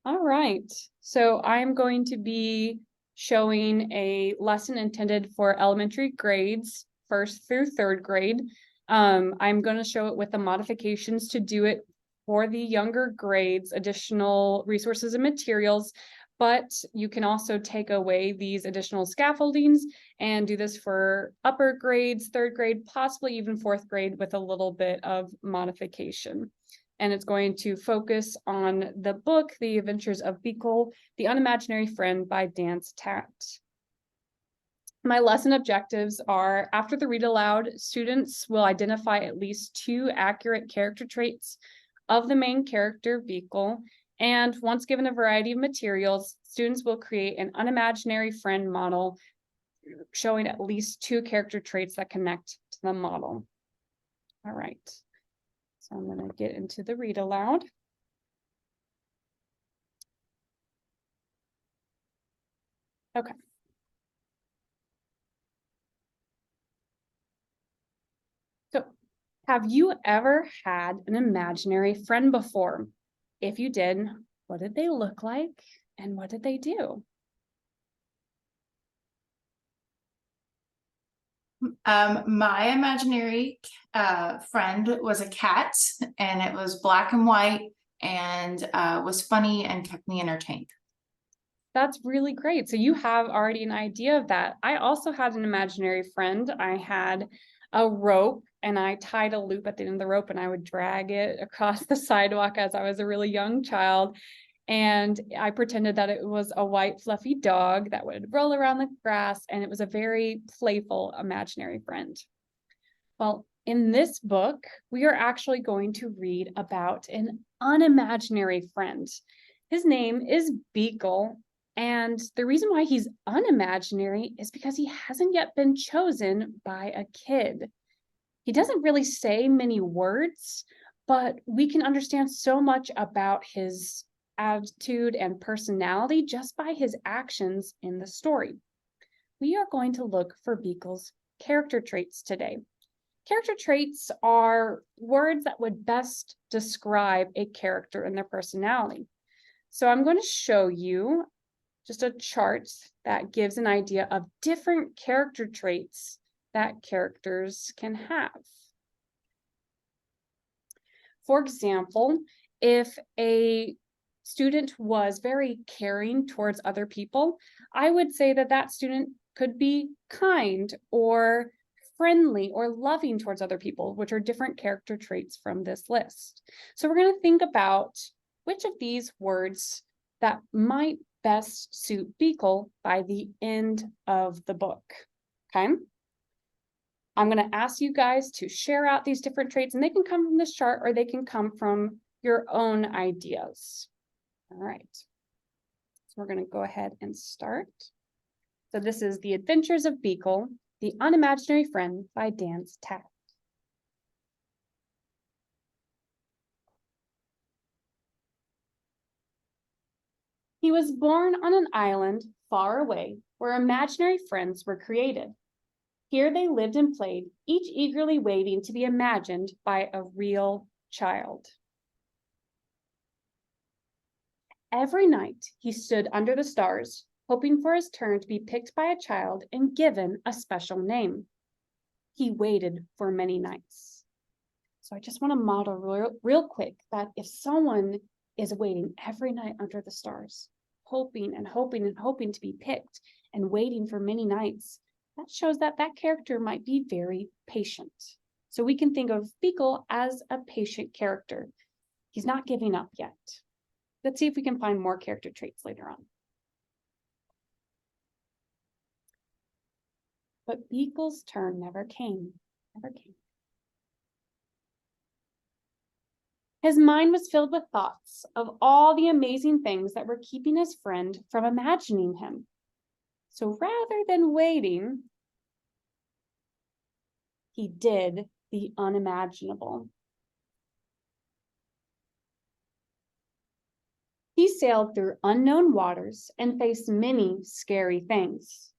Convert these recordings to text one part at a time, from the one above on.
All right, so I'm going to be showing a lesson intended for elementary grades, first through third grade. I'm going to show it with the modifications to do it for the younger grades, additional resources and materials, but you can also take away these additional scaffoldings and do this for upper grades, third grade, possibly even fourth grade with a little bit of modification. And it's going to focus on the book, The Adventures of Beekle, the Unimaginary Friend by Dance Tat. My lesson objectives are, after the read aloud, students will identify at least 2 accurate character traits of the main character, Beekle, and once given a variety of materials, students will create an unimaginary friend model showing at least 2 character traits that connect to the model. All right. So I'm going to get into the read aloud. Okay. So, have you ever had an imaginary friend before? If you did, what did they look like and what did they do? My imaginary friend was a cat, and it was black and white, and was funny and kept me entertained. That's really great. So you have already an idea of that. I also had an imaginary friend. I had a rope and I tied a loop at the end of the rope and I would drag it across the sidewalk as I was a really young child. And I pretended that it was a white fluffy dog that would roll around the grass, and it was a very playful imaginary friend. Well, in this book, we are actually going to read about an unimaginary friend. His name is Beekle, and the reason why he's unimaginary is because he hasn't yet been chosen by a kid. He doesn't really say many words, but we can understand so much about his attitude and personality just by his actions in the story. We are going to look for Beekle's character traits today. Character traits are words that would best describe a character and their personality. So I'm going to show you just a chart that gives an idea of different character traits that characters can have. For example, if a student was very caring towards other people, I would say that that student could be kind or friendly or loving towards other people, which are different character traits from this list. So we're going to think about which of these words that might best suit Beekle by the end of the book. Okay. I'm going to ask you guys to share out these different traits, and they can come from this chart or they can come from your own ideas. All right. So we're going to go ahead and start. So this is The Adventures of Beekle, the Unimaginary Friend by Dance Tat. He was born on an island far away where imaginary friends were created. Here they lived and played, each eagerly waiting to be imagined by a real child. Every night he stood under the stars, hoping for his turn to be picked by a child and given a special name. He waited for many nights. So I just want to model real quick that if someone is waiting every night under the stars, hoping and hoping and hoping to be picked and waiting for many nights, that shows that that character might be very patient. So we can think of Beekle as a patient character. He's not giving up yet. Let's see if we can find more character traits later on. But Beekle's turn never came. His mind was filled with thoughts of all the amazing things that were keeping his friend from imagining him. So rather than waiting, he did the unimaginable. He sailed through unknown waters and faced many scary things.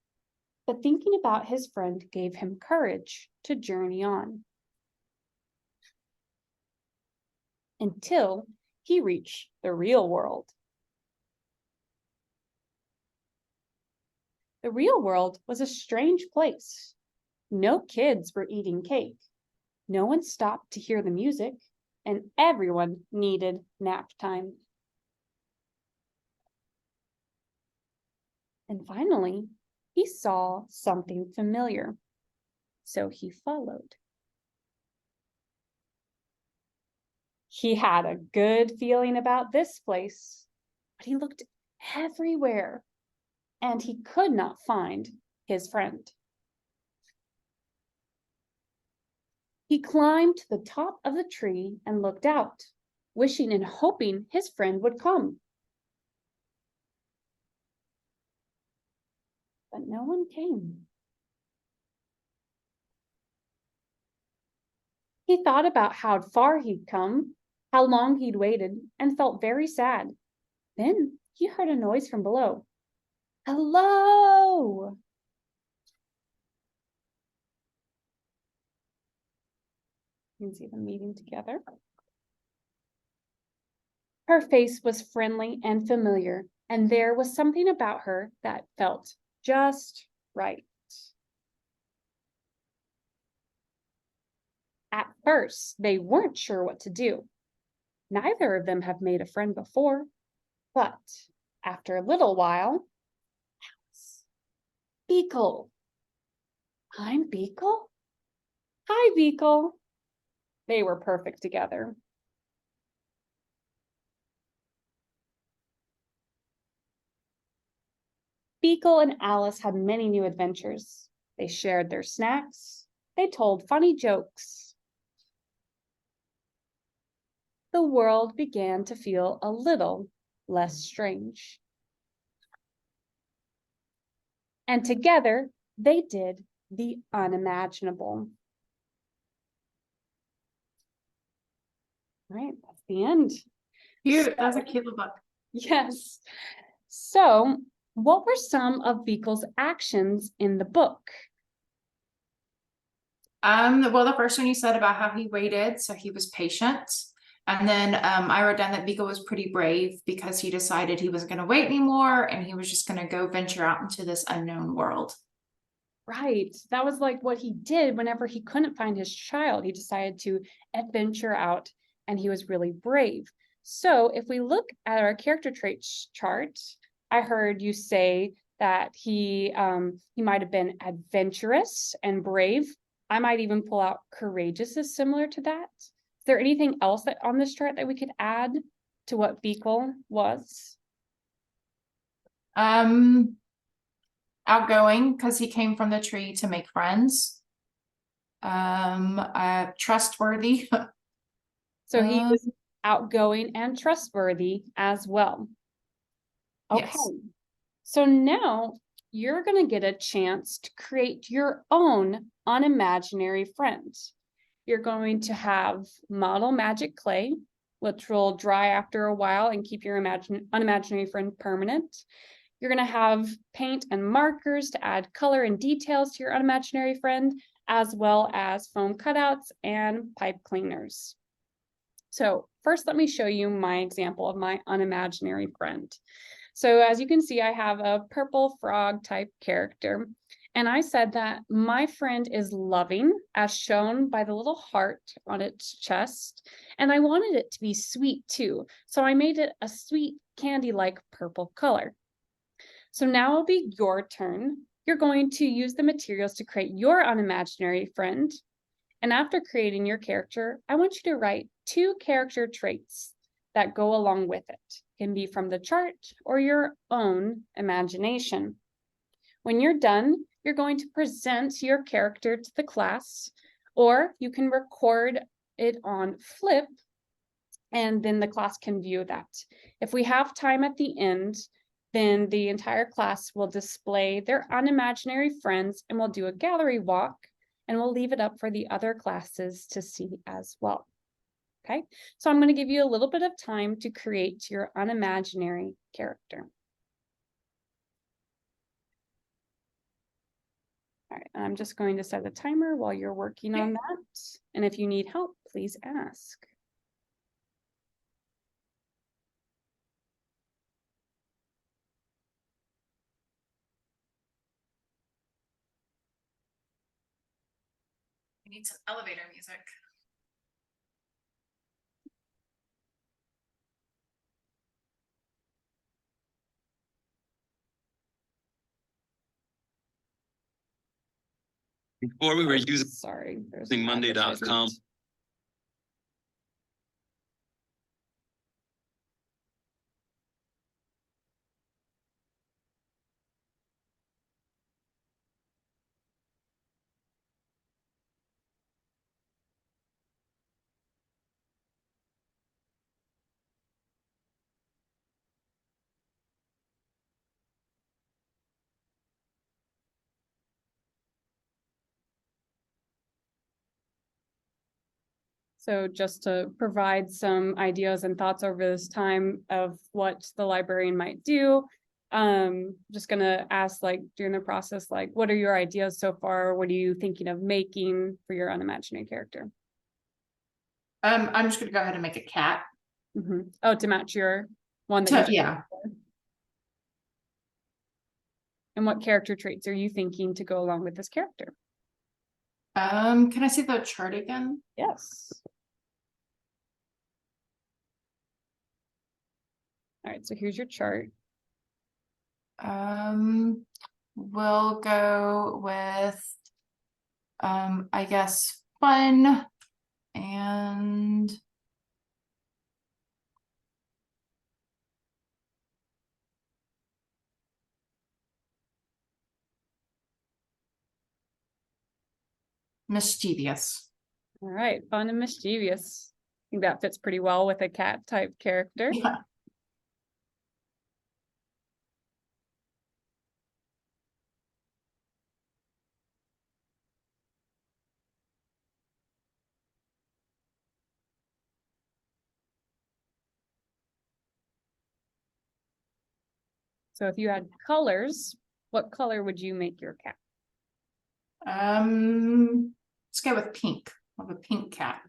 But thinking about his friend gave him courage to journey on. Until he reached the real world. The real world was a strange place. No kids were eating cake. No one stopped to hear the music, and everyone needed nap time. And finally, he saw something familiar, so he followed. He had a good feeling about this place, but he looked everywhere, and he could not find his friend. He climbed to the top of the tree and looked out, wishing and hoping his friend would come. But no one came. He thought about how far he'd come, how long he'd waited, and felt very sad. Then he heard a noise from below. Hello! You can see them meeting together. Her face was friendly and familiar, and there was something about her that felt just right. At first, they weren't sure what to do. Neither of them have made a friend before, but after a little while, Beekle. I'm Beekle? Hi, Beekle. They were perfect together. Beekle and Alice had many new adventures. They shared their snacks. They told funny jokes. The world began to feel a little less strange. And together, they did the unimaginable. All right, that's the end. Cute. That's a cute little book. Yes. So, what were some of Beekle's actions in the book? Well, the first one you said about how he waited, so he was patient. And then I wrote down that Beekle was pretty brave because he decided he wasn't going to wait anymore and he was just going to go venture out into this unknown world. Right. That was like what he did whenever he couldn't find his child. He decided to adventure out and he was really brave. So if we look at our character traits chart, I heard you say that he might have been adventurous and brave. I might even pull out courageous as similar to that. Is there anything else that on this chart that we could add to what Beekle was? Outgoing because he came from the tree to make friends. Trustworthy. So he was outgoing and trustworthy as well. Okay, Yes. so now you're going to get a chance to create your own unimaginary friend. You're going to have model magic clay, which will dry after a while and keep your unimaginary friend permanent. You're going to have paint and markers to add color and details to your unimaginary friend, as well as foam cutouts and pipe cleaners. So first, let me show you my example of my unimaginary friend. So as you can see, I have a purple frog type character. And I said that my friend is loving, as shown by the little heart on its chest. And I wanted it to be sweet too. So I made it a sweet candy-like purple color. So now it'll be your turn. You're going to use the materials to create your unimaginary friend. And after creating your character, I want you to write 2 character traits that go along with it. It can be from the chart or your own imagination. When you're done, you're going to present your character to the class, or you can record it on Flip, and then the class can view that. If we have time at the end, then the entire class will display their unimaginary friends and we'll do a gallery walk and we'll leave it up for the other classes to see as well. Okay, so I'm going to give you a little bit of time to create your unimaginary character. All right, I'm just going to set a timer while you're working on that. And if you need help, please ask. Need some elevator music. Before we were using Sorry. there's Monday.com. advertisement. So just to provide some ideas and thoughts over this time of what the librarian might do. Just gonna ask, like, during the process, like, what are your ideas so far? What are you thinking of making for your unimaginary character? I'm just gonna go ahead and make a cat. Oh, to match your one that you. Yeah. And what character traits are you thinking to go along with this character? Can I see the chart again? Yes. All right, so here's your chart. We'll go with, I guess, fun and mischievous. All right, fun and mischievous. I think that fits pretty well with a cat type character. Yeah. So if you had colors, what color would you make your cat? Let's go with pink. I have a pink cat.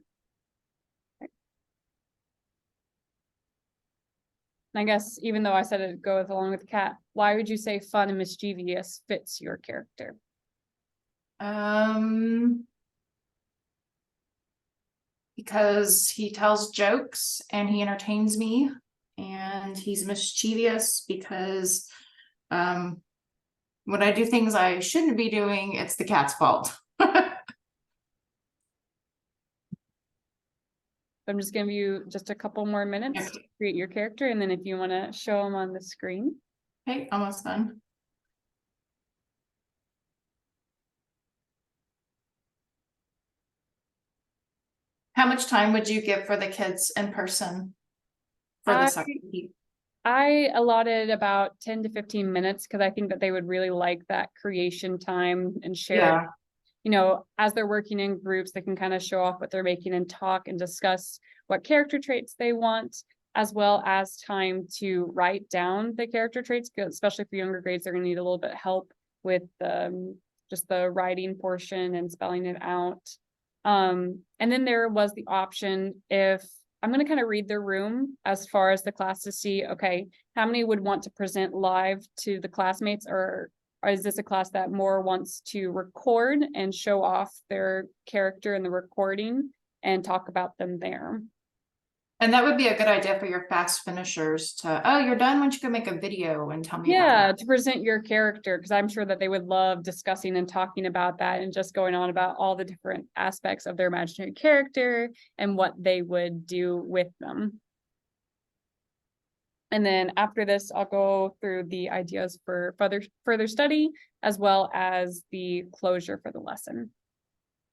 I guess even though I said it goes along with the cat, why would you say fun and mischievous fits your character? Because he tells jokes and he entertains me, and he's mischievous because when I do things I shouldn't be doing, it's the cat's fault. I'm just giving you just a couple more minutes to create your character, and then if you want to show them on the screen. Okay, almost done. How much time would you give for the kids in person? For the second week? I allotted about 10 to 15 minutes because I think that they would really like that creation time and share. Yeah. You know, as they're working in groups, they can kind of show off what they're making and talk and discuss what character traits they want, as well as time to write down the character traits, especially for younger grades, they're gonna need a little bit of help with just the writing portion and spelling it out. And then there was the option, if I'm gonna kind of read the room as far as the class to see, okay, how many would want to present live to the classmates, or is this a class that more wants to record and show off their character in the recording and talk about them there? And that would be a good idea for your fast finishers to, oh, you're done, why don't you go make a video and tell me about Yeah, it? to present your character, because I'm sure that they would love discussing and talking about that and just going on about all the different aspects of their imaginary character and what they would do with them. And then after this, I'll go through the ideas for further study, as well as the closure for the lesson.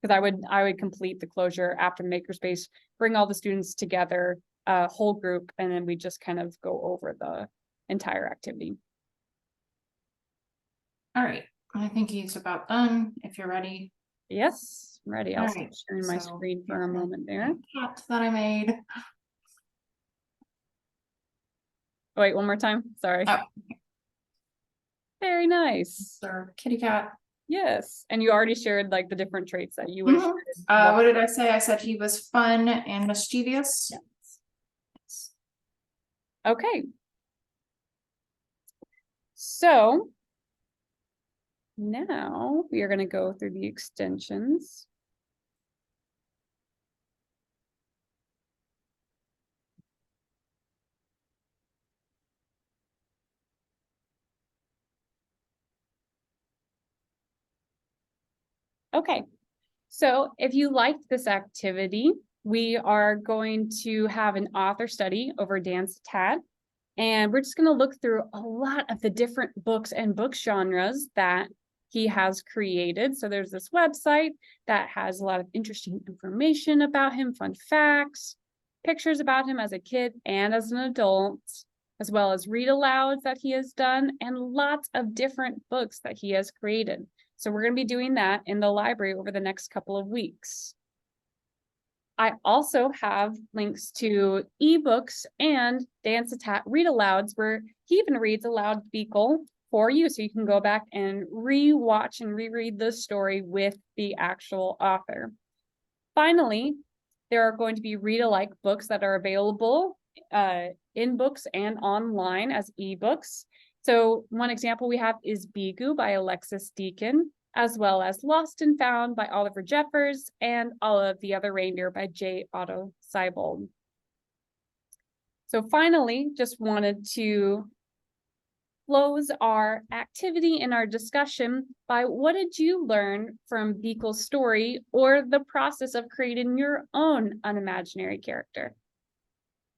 Because I would complete the closure after Makerspace, bring all the students together, a whole group, and then we just kind of go over the entire activity. All right, I think he's about done, if you're ready. Yes, I'm ready. I'll All stop right, sharing my so screen for a here's my moment there. cat that I made. Wait, one more time. Sorry. Oh. Very nice. Our kitty cat. Yes, and you already shared like the different traits that you wish. What did I say? I said he was fun and mischievous. Yes. Okay. So now we are going to go through the extensions. Okay, so if you liked this activity, we are going to have an author study over Dance Tat. And we're just going to look through a lot of the different books and book genres that he has created. So there's this website that has a lot of interesting information about him, fun facts, pictures about him as a kid and as an adult, as well as read alouds that he has done, and lots of different books that he has created. So we're going to be doing that in the library over the next couple of weeks. I also have links to ebooks and Dance Tat read alouds, where he even reads aloud Beagle for you. So you can go back and re-watch and reread the story with the actual author. Finally, there are going to be read-alike books that are available in books and online as ebooks. So one example we have is Bigu by Alexis Deakin, as well as Lost and Found by Oliver Jeffers, and Olive the Other Reindeer by J. Otto Seibold. So finally, just wanted to close our activity in our discussion by what did you learn from Beagle's story or the process of creating your own unimaginary character?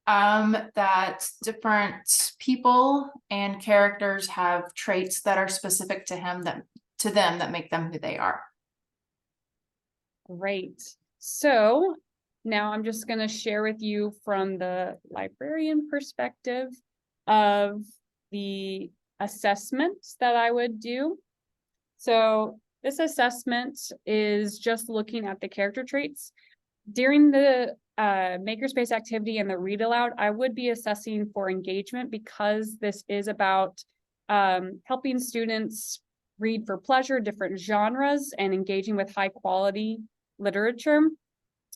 That different people and characters have traits that are specific to them that make them who they are. Great. So now I'm just going to share with you from the librarian perspective of the assessments that I would do. So this assessment is just looking at the character traits. During the makerspace activity and the read aloud, I would be assessing for engagement, because this is about helping students read for pleasure, different genres, and engaging with high quality literature.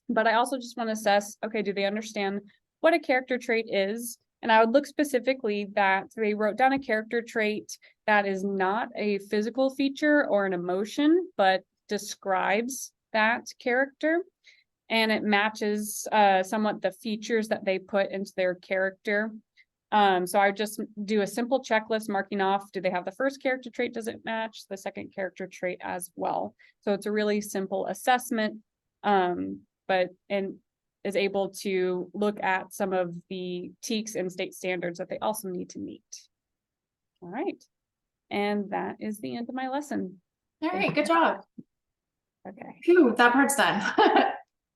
But I also just want to assess, okay, do they understand what a character trait is? And I would look specifically that they wrote down a character trait that is not a physical feature or an emotion, but describes that character. And it matches somewhat the features that they put into their character. So I just do a simple checklist marking off, do they have the first character trait? Does it match the second character trait as well? So it's a really simple assessment, but is able to look at some of the TEKS and state standards that they also need to meet. All right. And that is the end of my lesson. All right, good job. Okay. Phew, that part's done.